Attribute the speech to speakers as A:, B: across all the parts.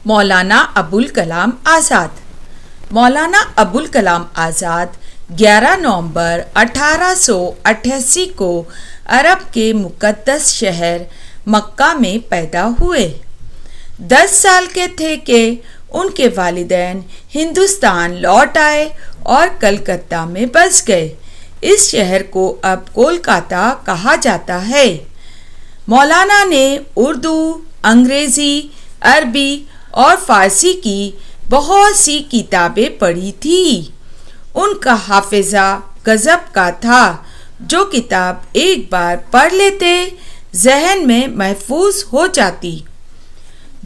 A: मौलाना अबुल कलाम आज़ाद। मौलाना अबुल कलाम आज़ाद 11 नवंबर 1888 को अरब के मुक़द्दस शहर मक्का में पैदा हुए। 10 साल के थे कि उनके वालिदैन हिंदुस्तान लौट आए और कलकत्ता में बस गए। इस शहर को अब कोलकाता कहा जाता है। मौलाना ने उर्दू, अंग्रेज़ी, अरबी और फ़ारसी की बहुत सी किताबें पढ़ी थी। उनका हाफिज़ा गज़ब का था। जो किताब एक बार पढ़ लेते जहन में महफूज हो जाती।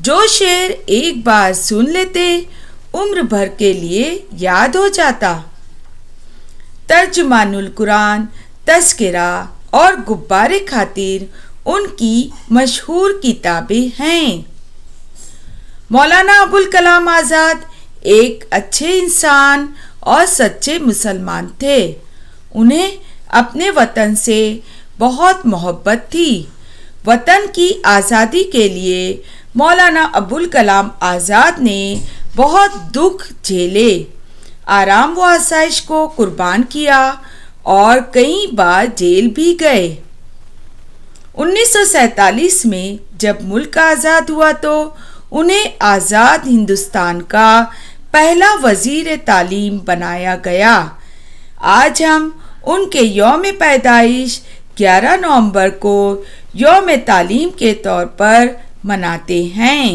A: जो शेर एक बार सुन लेते उम्र भर के लिए याद हो जाता। तर्जुमानुल कुरान, तज़किरा और गुब्बारे खातिर उनकी मशहूर किताबें हैं। मौलाना अबुल कलाम आज़ाद एक अच्छे इंसान और सच्चे मुसलमान थे। उन्हें अपने वतन से बहुत मोहब्बत थी। वतन की आज़ादी के लिए मौलाना अबुल कलाम आज़ाद ने बहुत दुख झेले, आराम व आसाइश को कुर्बान किया और कई बार जेल भी गए। 1947 में जब मुल्क आज़ाद हुआ तो उन्हें आज़ाद हिंदुस्तान का पहला वज़ीर तालीम बनाया गया। आज हम उनके यौम पैदाइश 11 नवंबर को यौम तालीम के तौर पर मनाते हैं।